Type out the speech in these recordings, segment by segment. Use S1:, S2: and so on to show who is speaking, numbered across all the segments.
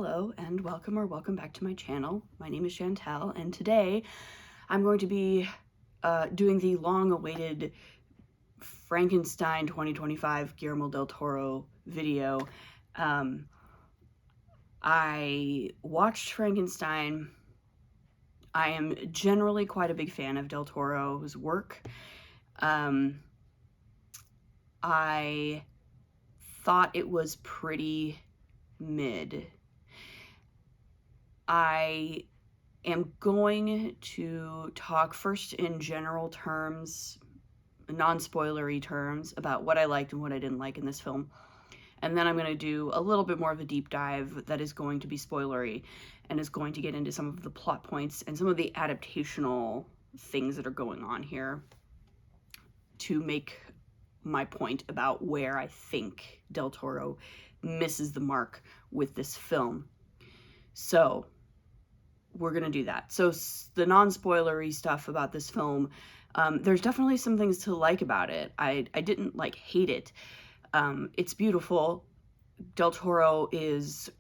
S1: Hello and welcome back to my channel. My name is Chantel, and today I'm going to be doing the long-awaited Frankenstein 2025 Guillermo del Toro video. I watched Frankenstein. I am generally quite a big fan of del Toro's work. I thought it was pretty mid. I am going to talk first in general terms, non-spoilery terms, about what I liked and what I didn't like in this film. And then I'm going to do a little bit more of a deep dive that is going to be spoilery and is going to get into some of the plot points and some of the adaptational things that are going on here to make my point about where I think del Toro misses the mark with this film. So we're gonna do that. So the non-spoilery stuff about this film, there's definitely some things to like about it. I didn't hate it. It's beautiful. Del Toro is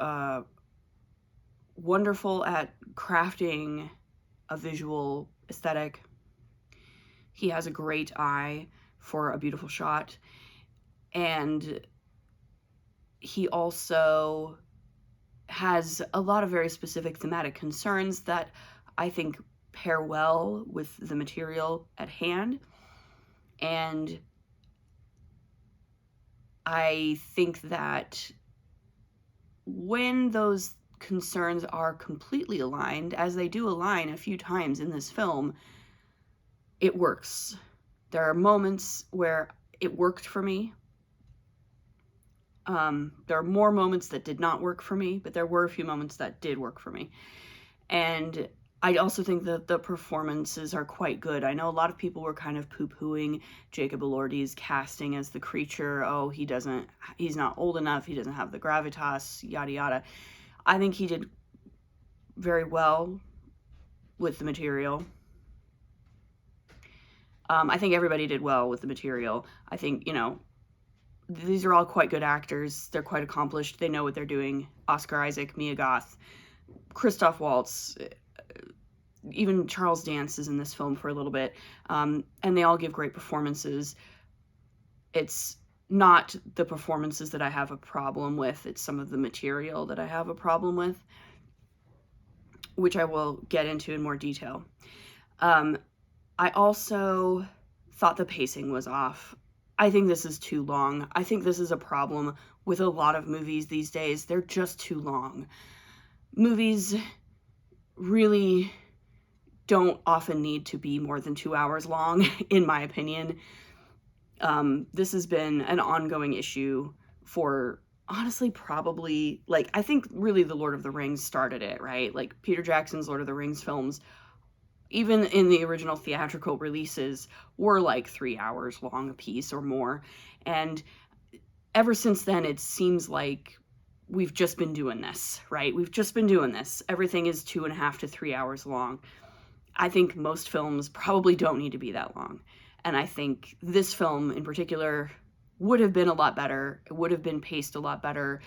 S1: wonderful at crafting a visual aesthetic. He has a great eye for a beautiful shot, and he also has a lot of very specific thematic concerns that I think pair well with the material at hand. And I think that when those concerns are completely aligned, as they do align a few times in this film, it works. There are moments where it worked for me. There are more moments that did not work for me, but there were a few moments that did work for me. And I also think that the performances are quite good. I know a lot of people were kind of poo-pooing Jacob Elordi's casting as the creature. Oh, he's not old enough, he doesn't have the gravitas, yada yada. I think he did very well with the material. I think everybody did well with the material. I think, these are all quite good actors. They're quite accomplished. They know what they're doing. Oscar Isaac, Mia Goth, Christoph Waltz, even Charles Dance is in this film for a little bit. And they all give great performances. It's not the performances that I have a problem with. It's some of the material that I have a problem with, which I will get into in more detail. I also thought the pacing was off. I think this is too long. I think this is a problem with a lot of movies these days. They're just too long. Movies really don't often need to be more than 2 hours long, in my opinion. This has been an ongoing issue for, honestly, probably, I think really the Lord of the Rings started it, right? Peter Jackson's Lord of the Rings films, even in the original theatrical releases, were 3 hours long a piece or more. And ever since then, it seems like we've just been doing this, right? We've just been doing this. Everything is 2.5 to 3 hours long. I think most films probably don't need to be that long. And I think this film in particular would have been a lot better. It would have been paced a lot better.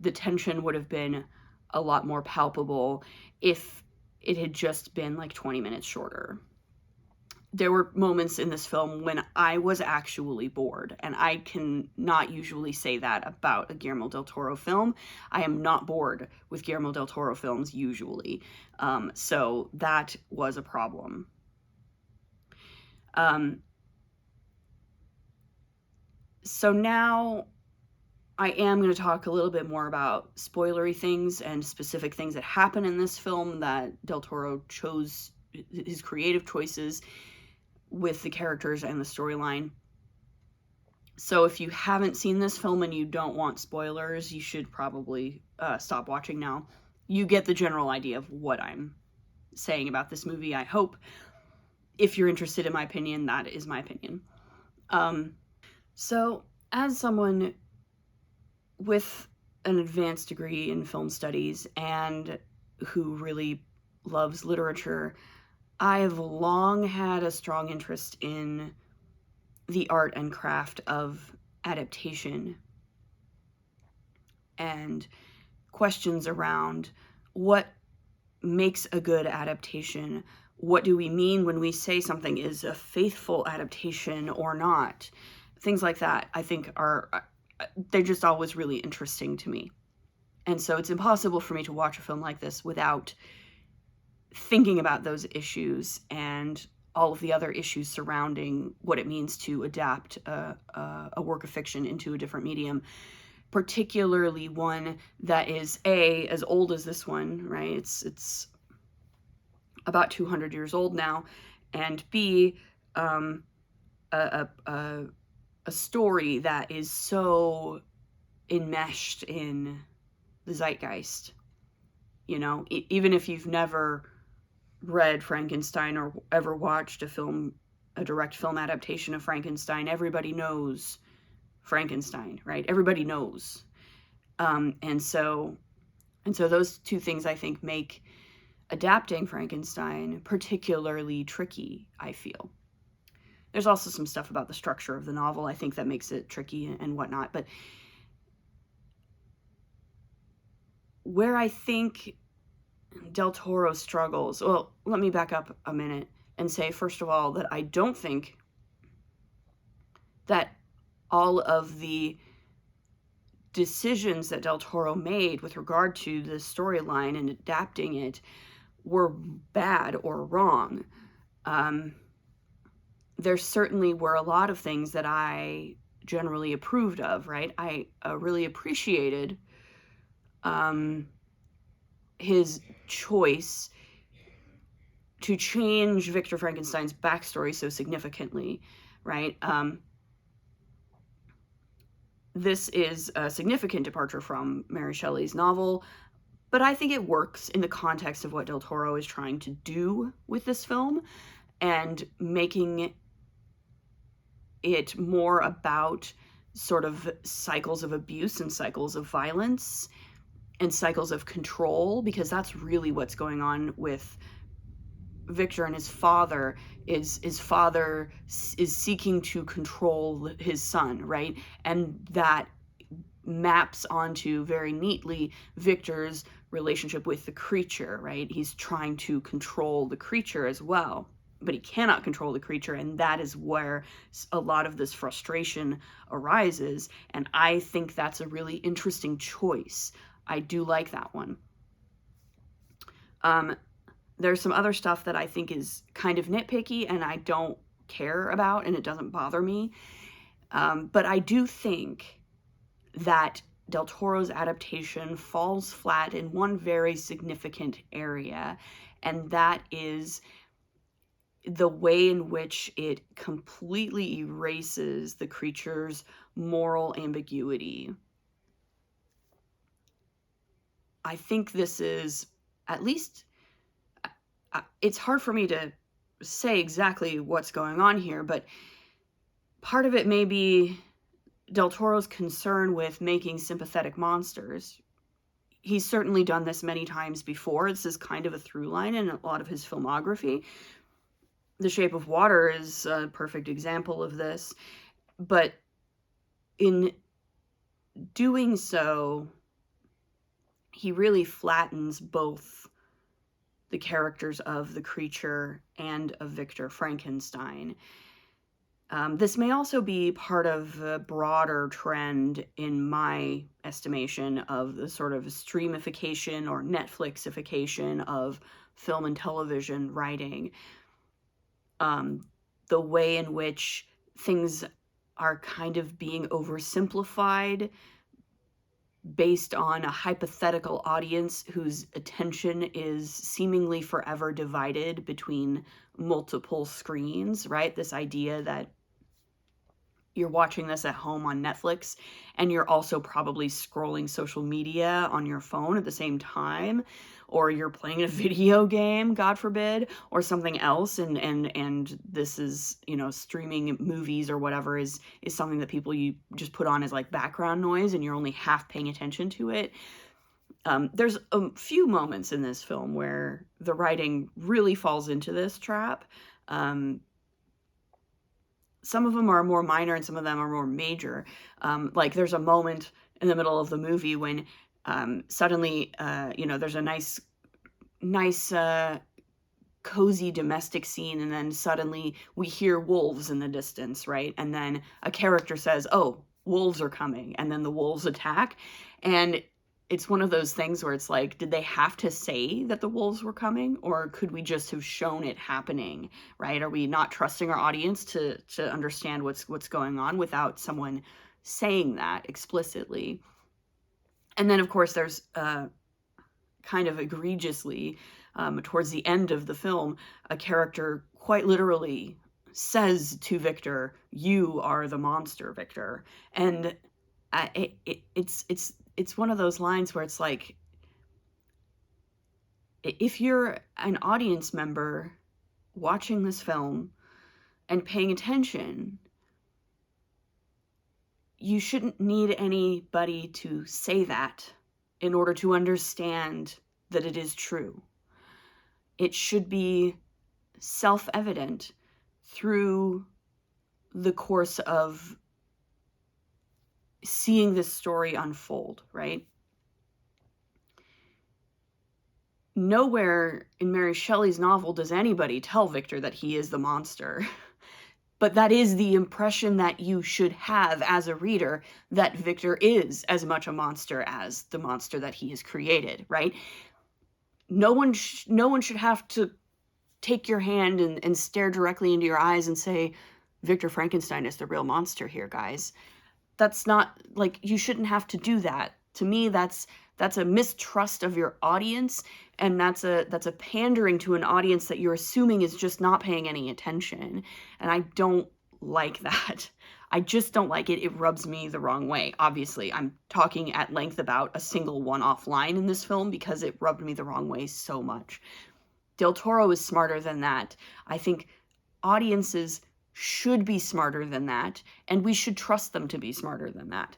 S1: The tension would have been a lot more palpable if it had just been 20 minutes shorter. There were moments in this film when I was actually bored, and I can not usually say that about a Guillermo del Toro film. I am not bored with Guillermo del Toro films usually, so that was a problem. So now I am going to talk a little bit more about spoilery things and specific things that happen in this film that del Toro chose, his creative choices with the characters and the storyline. So if you haven't seen this film and you don't want spoilers, you should probably stop watching now. You get the general idea of what I'm saying about this movie, I hope. If you're interested in my opinion, that is my opinion. So as someone with an advanced degree in film studies and who really loves literature, I've long had a strong interest in the art and craft of adaptation. And questions around what makes a good adaptation. What do we mean when we say something is a faithful adaptation or not? Things like that, I think, they're just always really interesting to me. And so it's impossible for me to watch a film like this without thinking about those issues and all of the other issues surrounding what it means to adapt a work of fiction into a different medium, particularly one that is as old as this one, right? It's about 200 years old now, and B, a, a, a, a story that is so enmeshed in the zeitgeist. You know, even if you've never read Frankenstein or ever watched a direct film adaptation of Frankenstein, everybody knows Frankenstein, right? Everybody knows. And so those two things, I think, make adapting Frankenstein particularly tricky, I feel. There's also some stuff about the structure of the novel, I think, that makes it tricky and whatnot. But where I think Del Toro struggles, well, let me back up a minute and say, first of all, that I don't think that all of the decisions that Del Toro made with regard to the storyline and adapting it were bad or wrong. There certainly were a lot of things that I generally approved of, right? I really appreciated his choice to change Victor Frankenstein's backstory so significantly, right? This is a significant departure from Mary Shelley's novel, but I think it works in the context of what Del Toro is trying to do with this film, and making it more about sort of cycles of abuse and cycles of violence and cycles of control, because that's really what's going on with Victor and his father. His father is seeking to control his son, right? And that maps onto very neatly Victor's relationship with the creature, right? He's trying to control the creature as well, but he cannot control the creature, and that is where a lot of this frustration arises. And I think that's a really interesting choice. I do like that one. There's some other stuff that I think is kind of nitpicky and I don't care about, and it doesn't bother me. But I do think that Del Toro's adaptation falls flat in one very significant area, and that is the way in which it completely erases the creature's moral ambiguity. I think this is, at least, it's hard for me to say exactly what's going on here, but part of it may be Del Toro's concern with making sympathetic monsters. He's certainly done this many times before. This is kind of a through line in a lot of his filmography. The Shape of Water is a perfect example of this. But in doing so, he really flattens both the characters of the creature and of Victor Frankenstein. This may also be part of a broader trend, in my estimation, of the sort of streamification or Netflixification of film and television writing. The way in which things are kind of being oversimplified based on a hypothetical audience whose attention is seemingly forever divided between multiple screens, right? This idea that you're watching this at home on Netflix and you're also probably scrolling social media on your phone at the same time, or you're playing a video game, God forbid, or something else, and this is, you know, streaming movies or whatever is something that you just put on as like background noise and you're only half paying attention to it. There's a few moments in this film where the writing really falls into this trap. Some of them are more minor and some of them are more major. Like there's a moment in the middle of the movie when Suddenly, there's a nice cozy domestic scene, and then suddenly we hear wolves in the distance, right? And then a character says, oh, wolves are coming, and then the wolves attack. And it's one of those things where it's like, did they have to say that the wolves were coming, or could we just have shown it happening, right? Are we not trusting our audience to understand what's going on without someone saying that explicitly? And then, of course, there's kind of egregiously, towards the end of the film, a character quite literally says to Victor, "You are the monster, Victor." And it's one of those lines where it's like, if you're an audience member watching this film and paying attention, you shouldn't need anybody to say that in order to understand that it is true. It should be self-evident through the course of seeing this story unfold, right? Nowhere in Mary Shelley's novel does anybody tell Victor that he is the monster. But that is the impression that you should have as a reader, that Victor is as much a monster as the monster that he has created, right? No one should have to take your hand and stare directly into your eyes and say, Victor Frankenstein is the real monster here, guys. That's not, like, you shouldn't have to do that. To me, that's a mistrust of your audience, and that's a pandering to an audience that you're assuming is just not paying any attention. And I don't like that. I just don't like it. It rubs me the wrong way. Obviously, I'm talking at length about a single one-off line in this film because it rubbed me the wrong way so much. Del Toro is smarter than that. I think audiences should be smarter than that, and we should trust them to be smarter than that.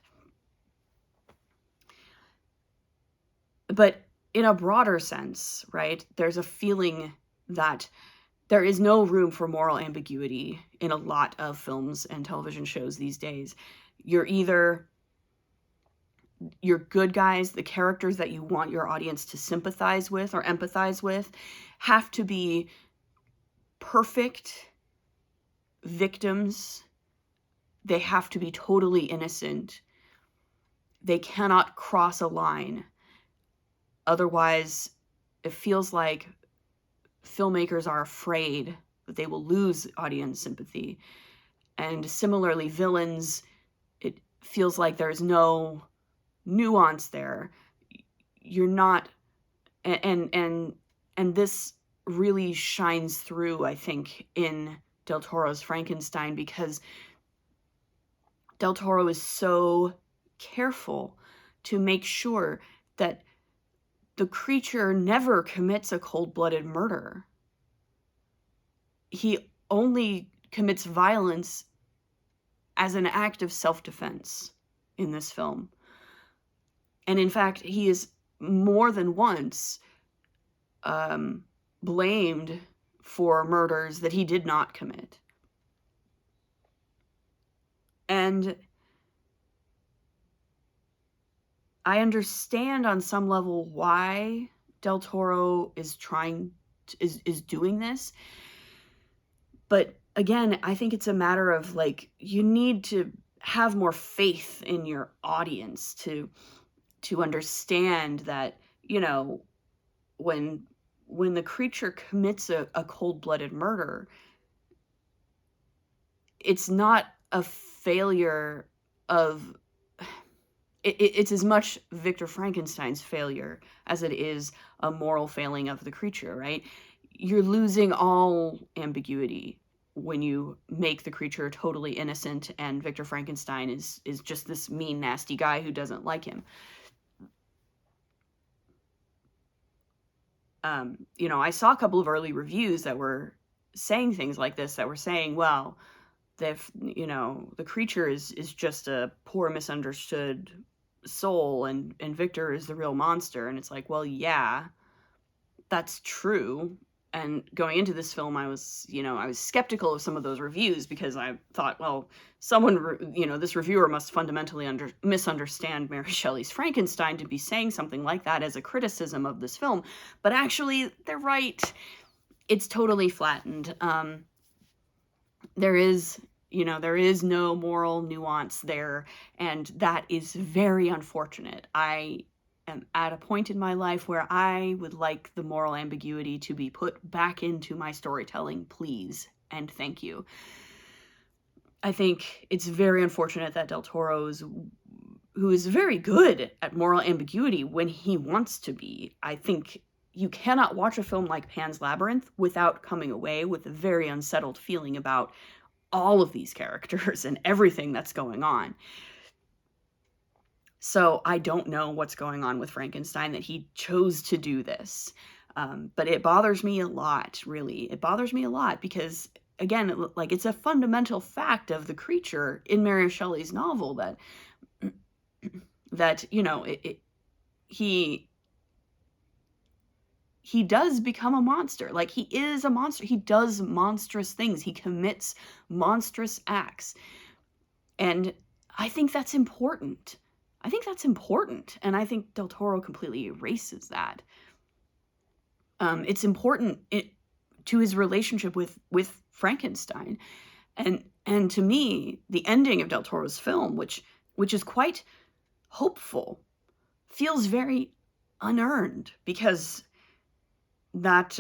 S1: But in a broader sense, right, there's a feeling that there is no room for moral ambiguity in a lot of films and television shows these days. You're either your good guys, the characters that you want your audience to sympathize with or empathize with, have to be perfect victims. They have to be totally innocent. They cannot cross a line. Otherwise, it feels like filmmakers are afraid that they will lose audience sympathy. And similarly, villains, it feels like there's no nuance there. You're not, and this really shines through, I think, in Del Toro's Frankenstein, because Del Toro is so careful to make sure that the creature never commits a cold-blooded murder. He only commits violence as an act of self-defense in this film. And in fact, he is more than once blamed for murders that he did not commit. And I understand on some level why Del Toro is doing this. But again, I think it's a matter of, like, you need to have more faith in your audience to understand that, when the creature commits a cold-blooded murder, it's not a failure of... It's as much Victor Frankenstein's failure as it is a moral failing of the creature, right? You're losing all ambiguity when you make the creature totally innocent and Victor Frankenstein is just this mean, nasty guy who doesn't like him. I saw a couple of early reviews that were saying things like this, that were saying, well, the creature is just a poor, misunderstood soul, and Victor is the real monster. And it's like, well, yeah, that's true. And going into this film, I was skeptical of some of those reviews because I thought, well, this reviewer must fundamentally misunderstand Mary Shelley's Frankenstein to be saying something like that as a criticism of this film. But actually, they're right. It's totally flattened. There is no moral nuance there, and that is very unfortunate. I am at a point in my life where I would like the moral ambiguity to be put back into my storytelling, please, and thank you. I think it's very unfortunate that Del Toro, who is very good at moral ambiguity when he wants to be, I think you cannot watch a film like Pan's Labyrinth without coming away with a very unsettled feeling about all of these characters and everything that's going on. So I don't know what's going on with Frankenstein that he chose to do this. But it bothers me a lot, really. It bothers me a lot because, again, it's a fundamental fact of the creature in Mary Shelley's novel that he does become a monster. Like, he is a monster. He does monstrous things. He commits monstrous acts. And I think that's important. And I think Del Toro completely erases that. It's important to his relationship with Frankenstein. And to me, the ending of Del Toro's film, which is quite hopeful, feels very unearned, because that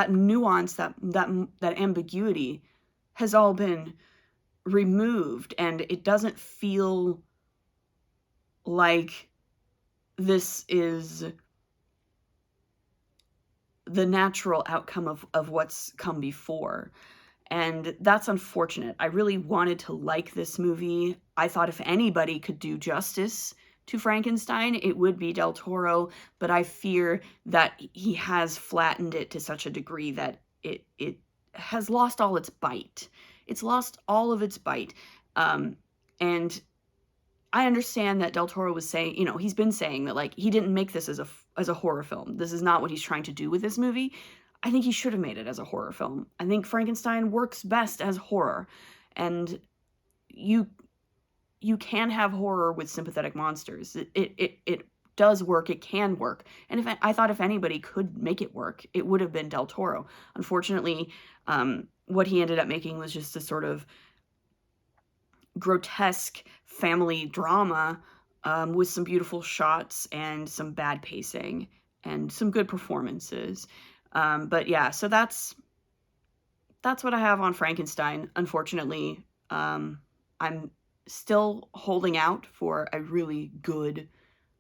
S1: nuance, that ambiguity has all been removed, and it doesn't feel like this is the natural outcome of what's come before. And that's unfortunate. I really wanted to like this movie. I thought if anybody could do justice to Frankenstein, it would be Del Toro, but I fear that he has flattened it to such a degree that it has lost all its bite. It's lost all of its bite. And I understand that Del Toro was saying, he's been saying that, like, he didn't make this as a horror film. This is not what he's trying to do with this movie. I think he should have made it as a horror film. I think Frankenstein works best as horror. And you can have horror with sympathetic monsters. It does work. It can work. And I thought if anybody could make it work, it would have been Del Toro. Unfortunately, what he ended up making was just a sort of grotesque family drama with some beautiful shots and some bad pacing and some good performances. But yeah, so that's what I have on Frankenstein. Unfortunately, I'm still holding out for a really good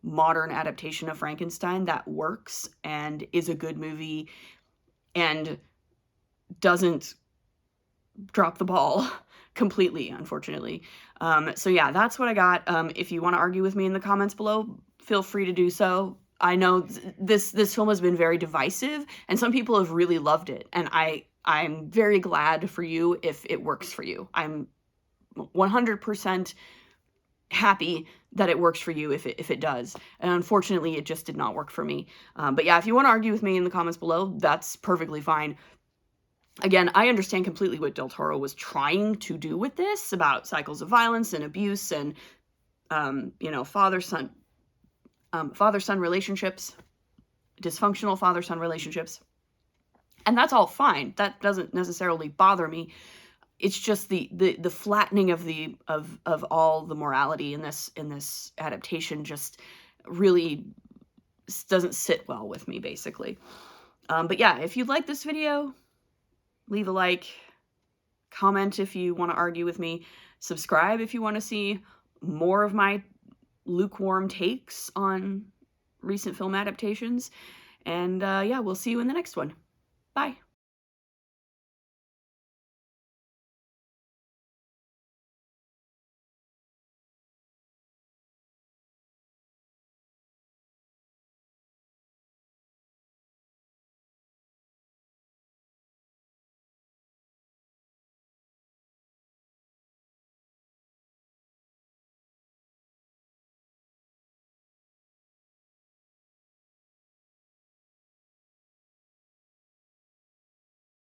S1: modern adaptation of Frankenstein that works and is a good movie and doesn't drop the ball completely, unfortunately. So yeah, that's what I got. If you want to argue with me in the comments below, feel free to do so. I know this film has been very divisive, and some people have really loved it, and I'm very glad for you if it works for you. I'm 100% happy that it works for you if it does. And unfortunately, it just did not work for me. But yeah, if you want to argue with me in the comments below, that's perfectly fine. Again, I understand completely what Del Toro was trying to do with this, about cycles of violence and abuse and, father-son relationships, dysfunctional father-son relationships. And that's all fine. That doesn't necessarily bother me. It's just the flattening of all the morality in this adaptation just really doesn't sit well with me, basically. But yeah, if you like this video, leave a like, comment if you want to argue with me, subscribe if you want to see more of my lukewarm takes on recent film adaptations, and yeah, we'll see you in the next one. Bye.